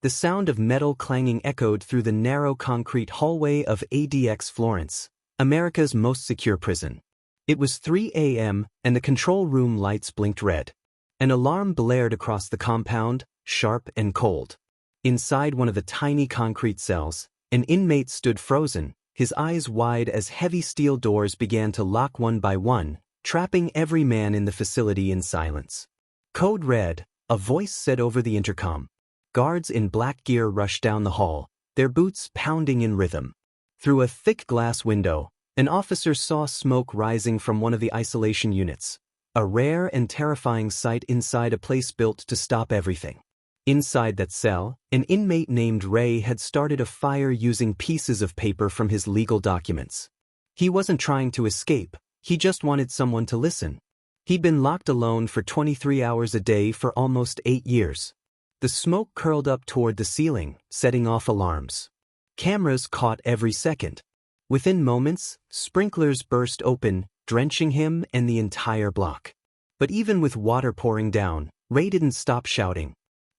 The sound of metal clanging echoed through the narrow concrete hallway of ADX Florence, America's most secure prison. It was 3 a.m., and the control room lights blinked red. An alarm blared across the compound, sharp and cold. Inside one of the tiny concrete cells, an inmate stood frozen, his eyes wide as heavy steel doors began to lock one by one, trapping every man in the facility in silence. "Code Red," a voice said over the intercom. Guards in black gear rushed down the hall, their boots pounding in rhythm. Through a thick glass window, an officer saw smoke rising from one of the isolation units, a rare and terrifying sight inside a place built to stop everything. Inside that cell, an inmate named Ray had started a fire using pieces of paper from his legal documents. He wasn't trying to escape, he just wanted someone to listen. He'd been locked alone for 23 hours a day for almost 8 years. The smoke curled up toward the ceiling, setting off alarms. Cameras caught every second. Within moments, sprinklers burst open, drenching him and the entire block. But even with water pouring down, Ray didn't stop shouting.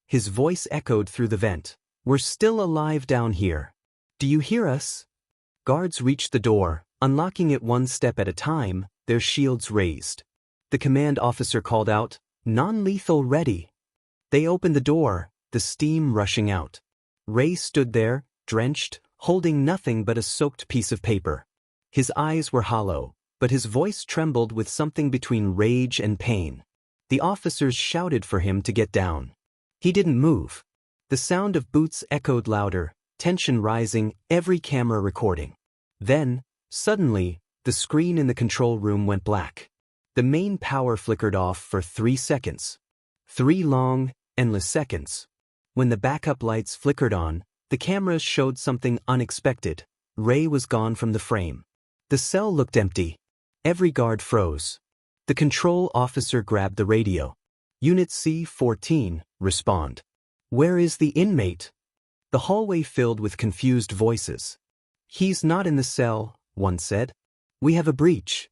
His voice echoed through the vent. "We're still alive down here. Do you hear us?" Guards reached the door, unlocking it one step at a time, their shields raised. The command officer called out, "Non-lethal ready." They opened the door, the steam rushing out. Ray stood there, drenched, holding nothing but a soaked piece of paper. His eyes were hollow, but his voice trembled with something between rage and pain. The officers shouted for him to get down. He didn't move. The sound of boots echoed louder, tension rising, every camera recording. Then, suddenly, the screen in the control room went black. The main power flickered off for 3 seconds. 3 long, endless seconds. When the backup lights flickered on, the cameras showed something unexpected. Ray was gone from the frame. The cell looked empty. Every guard froze. The control officer grabbed the radio. "Unit C-14, respond. Where is the inmate?" The hallway filled with confused voices. "He's not in the cell," one said. "We have a breach."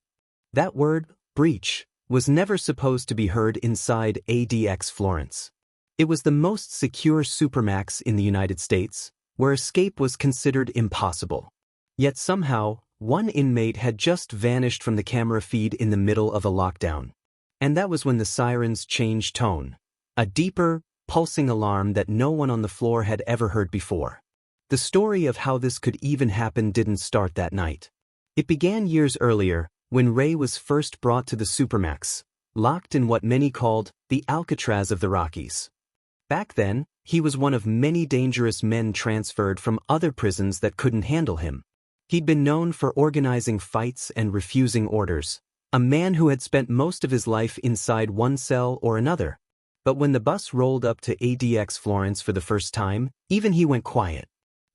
That word, breach, was never supposed to be heard inside ADX Florence. It was the most secure Supermax in the United States, where escape was considered impossible. Yet somehow, one inmate had just vanished from the camera feed in the middle of a lockdown. And that was when the sirens changed tone. A deeper, pulsing alarm that no one on the floor had ever heard before. The story of how this could even happen didn't start that night. It began years earlier, when Ray was first brought to the Supermax, locked in what many called the Alcatraz of the Rockies. Back then, he was one of many dangerous men transferred from other prisons that couldn't handle him. He'd been known for organizing fights and refusing orders, a man who had spent most of his life inside one cell or another. But when the bus rolled up to ADX Florence for the first time, even he went quiet.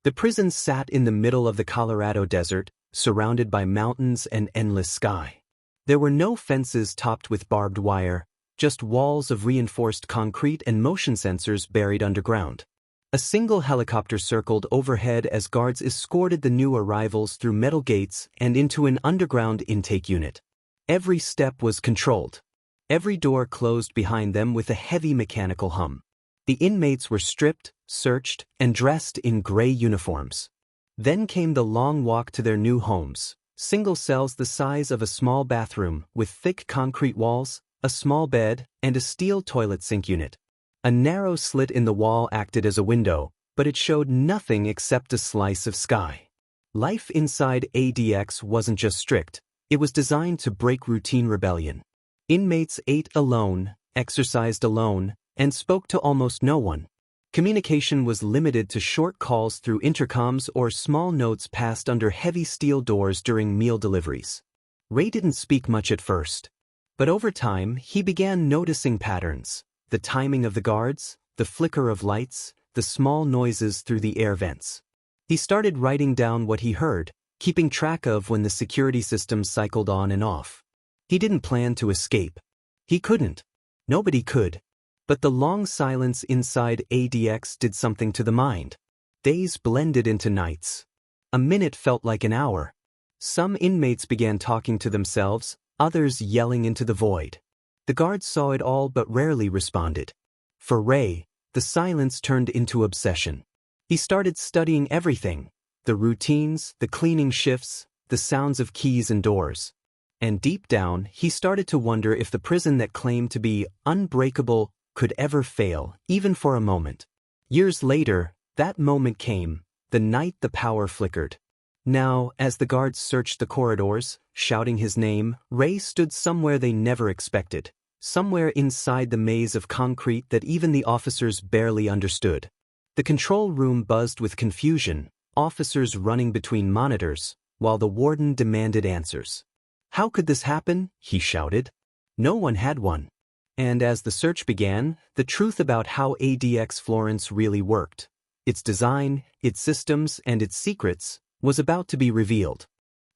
The prison sat in the middle of the Colorado desert, surrounded by mountains and endless sky. There were no fences topped with barbed wire, just walls of reinforced concrete and motion sensors buried underground. A single helicopter circled overhead as guards escorted the new arrivals through metal gates and into an underground intake unit. Every step was controlled. Every door closed behind them with a heavy mechanical hum. The inmates were stripped, searched, and dressed in gray uniforms. Then came the long walk to their new homes, single cells the size of a small bathroom with thick concrete walls, a small bed, and a steel toilet sink unit. A narrow slit in the wall acted as a window, but it showed nothing except a slice of sky. Life inside ADX wasn't just strict, it was designed to break routine rebellion. Inmates ate alone, exercised alone, and spoke to almost no one. Communication was limited to short calls through intercoms or small notes passed under heavy steel doors during meal deliveries. Ray didn't speak much at first. But over time, he began noticing patterns. The timing of the guards, the flicker of lights, the small noises through the air vents. He started writing down what he heard, keeping track of when the security system cycled on and off. He didn't plan to escape. He couldn't. Nobody could. But the long silence inside ADX did something to the mind. Days blended into nights. A minute felt like an hour. Some inmates began talking to themselves, others yelling into the void. The guards saw it all but rarely responded. For Ray, The silence turned into obsession. He started studying everything: the routines, the cleaning shifts, the sounds of keys and doors. And deep down, he started to wonder if the prison that claimed to be unbreakable could ever fail, even for a moment. Years later, that moment came, the night the power flickered. Now, as the guards searched the corridors, shouting his name, Ray stood somewhere they never expected, somewhere inside the maze of concrete that even the officers barely understood. The control room buzzed with confusion, officers running between monitors, while the warden demanded answers. "How could this happen?" he shouted. No one had one. And as the search began, the truth about how ADX Florence really worked, its design, its systems, and its secrets, was about to be revealed.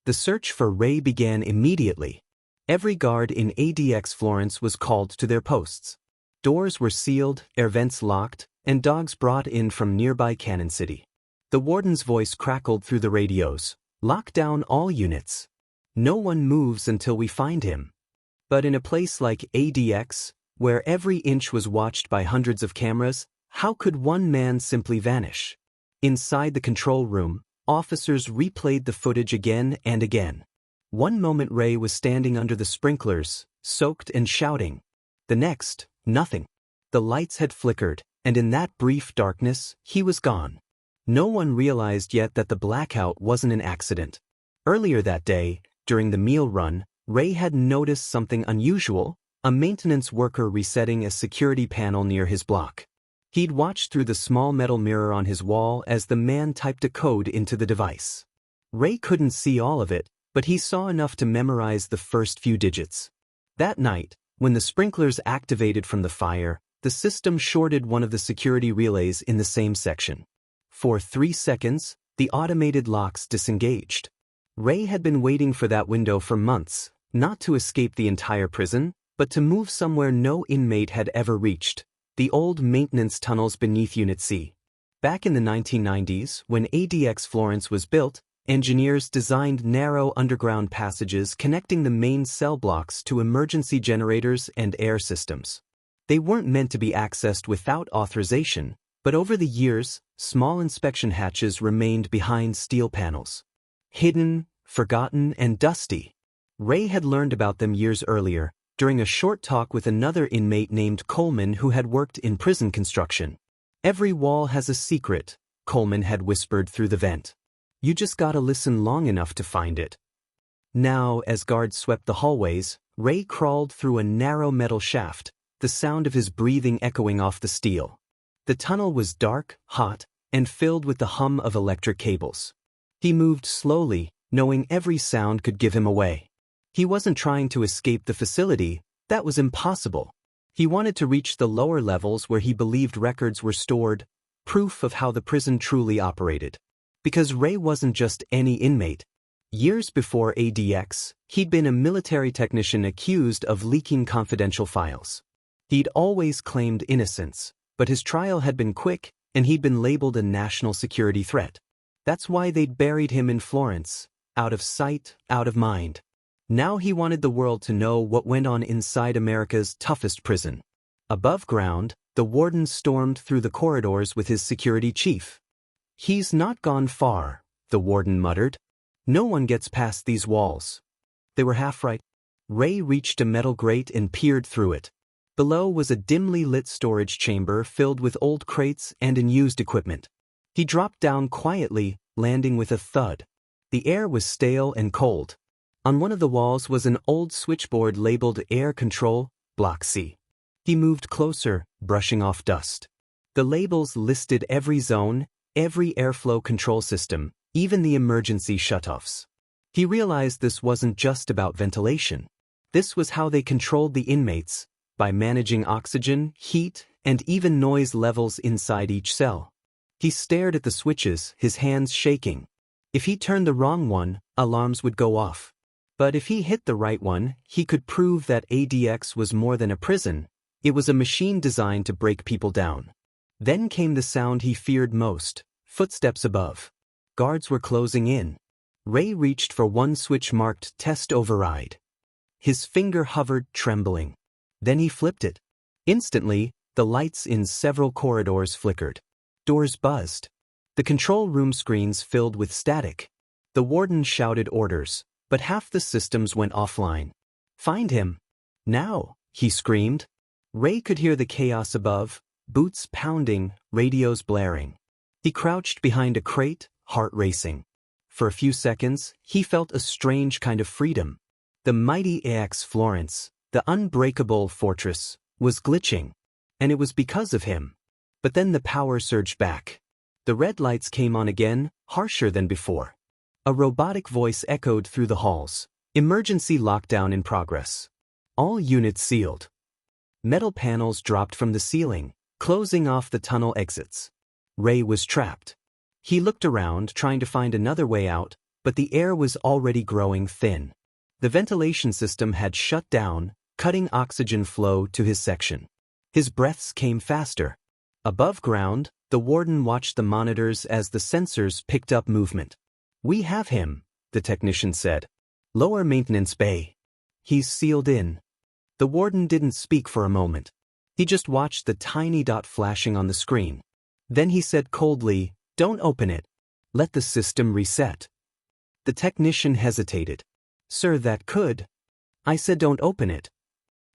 The search for Ray began immediately. Every guard in ADX Florence was called to their posts. Doors were sealed, air vents locked, and dogs brought in from nearby Cannon City. The warden's voice crackled through the radios. "Lock down all units. No one moves until we find him." But in a place like ADX, where every inch was watched by hundreds of cameras, how could one man simply vanish? Inside the control room, officers replayed the footage again and again. One moment Ray was standing under the sprinklers, soaked and shouting. The next, nothing. The lights had flickered, and in that brief darkness, he was gone. No one realized yet that the blackout wasn't an accident. Earlier that day, during the meal run, Ray had noticed something unusual: a maintenance worker resetting a security panel near his block. He'd watched through the small metal mirror on his wall as the man typed a code into the device. Ray couldn't see all of it, but he saw enough to memorize the first few digits. That night, when the sprinklers activated from the fire, the system shorted one of the security relays in the same section. For 3 seconds, the automated locks disengaged. Ray had been waiting for that window for months, not to escape the entire prison, but to move somewhere no inmate had ever reached: the old maintenance tunnels beneath Unit C. Back in the 1990s, when ADX Florence was built, engineers designed narrow underground passages connecting the main cell blocks to emergency generators and air systems. They weren't meant to be accessed without authorization, but over the years, small inspection hatches remained behind steel panels. Hidden, forgotten, and dusty. Ray had learned about them years earlier, during a short talk with another inmate named Coleman who had worked in prison construction. "Every wall has a secret," Coleman had whispered through the vent. "You just gotta listen long enough to find it." Now, as guards swept the hallways, Ray crawled through a narrow metal shaft, the sound of his breathing echoing off the steel. The tunnel was dark, hot, and filled with the hum of electric cables. He moved slowly, knowing every sound could give him away. He wasn't trying to escape the facility, that was impossible. He wanted to reach the lower levels where he believed records were stored, proof of how the prison truly operated. Because Ray wasn't just any inmate. Years before ADX, he'd been a military technician accused of leaking confidential files. He'd always claimed innocence, but his trial had been quick, and he'd been labeled a national security threat. That's why they'd buried him in Florence, out of sight, out of mind. Now he wanted the world to know what went on inside America's toughest prison. Above ground, the warden stormed through the corridors with his security chief. "He's not gone far," the warden muttered. "No one gets past these walls." They were half right. Ray reached a metal grate and peered through it. Below was a dimly lit storage chamber filled with old crates and unused equipment. He dropped down quietly, landing with a thud. The air was stale and cold. On one of the walls was an old switchboard labeled Air Control, Block C. He moved closer, brushing off dust. The labels listed every zone, every airflow control system, even the emergency shutoffs. He realized this wasn't just about ventilation. This was how they controlled the inmates, by managing oxygen, heat, and even noise levels inside each cell. He stared at the switches, his hands shaking. If he turned the wrong one, alarms would go off. But if he hit the right one, he could prove that ADX was more than a prison. It was a machine designed to break people down. Then came the sound he feared most: footsteps above. Guards were closing in. Ray reached for one switch marked Test Override. His finger hovered, trembling. Then he flipped it. Instantly, The lights in several corridors flickered. Doors buzzed. The control room screens filled with static. The warden shouted orders, but half the systems went offline. "Find him! Now!" he screamed. Ray could hear the chaos above, boots pounding, radios blaring. He crouched behind a crate, heart racing. For a few seconds, he felt a strange kind of freedom. The mighty ADX Florence, the unbreakable fortress, was glitching. And it was because of him. But then the power surged back. The red lights came on again, harsher than before. A robotic voice echoed through the halls. "Emergency lockdown in progress. All units sealed." Metal panels dropped from the ceiling, closing off the tunnel exits. Ray was trapped. He looked around, trying to find another way out, but the air was already growing thin. The ventilation system had shut down, cutting oxygen flow to his section. His breaths came faster. Above ground, the warden watched the monitors as the sensors picked up movement. "We have him," the technician said. "Lower maintenance bay. He's sealed in." The warden didn't speak for a moment. He just watched the tiny dot flashing on the screen. Then he said coldly, "Don't open it. Let the system reset." The technician hesitated. "Sir, that could." "I said don't open it."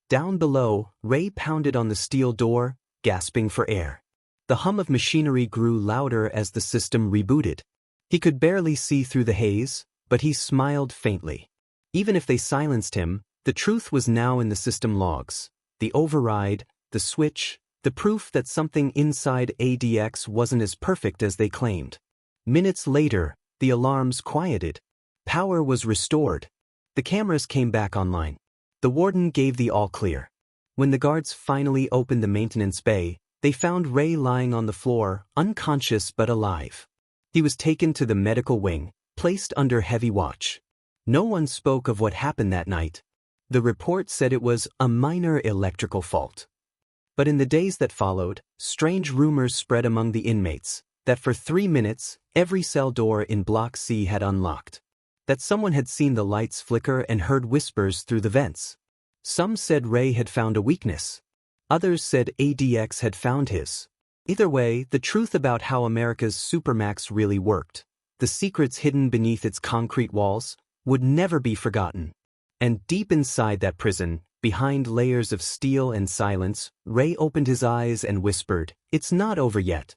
Down below, Ray pounded on the steel door, gasping for air. The hum of machinery grew louder as the system rebooted. He could barely see through the haze, but he smiled faintly. Even if they silenced him, the truth was now in the system logs. The override, the switch, the proof that something inside ADX wasn't as perfect as they claimed. Minutes later, the alarms quieted. Power was restored. The cameras came back online. The warden gave the all-clear. When the guards finally opened the maintenance bay, they found Ray lying on the floor, unconscious but alive. He was taken to the medical wing, placed under heavy watch. No one spoke of what happened that night. The report said it was a minor electrical fault. But in the days that followed, strange rumors spread among the inmates that for 3 minutes, every cell door in Block C had unlocked. That someone had seen the lights flicker and heard whispers through the vents. Some said Ray had found a weakness. Others said ADX had found his. Either way, the truth about how America's Supermax really worked, the secrets hidden beneath its concrete walls, would never be forgotten. And deep inside that prison, behind layers of steel and silence, Ray opened his eyes and whispered, "It's not over yet."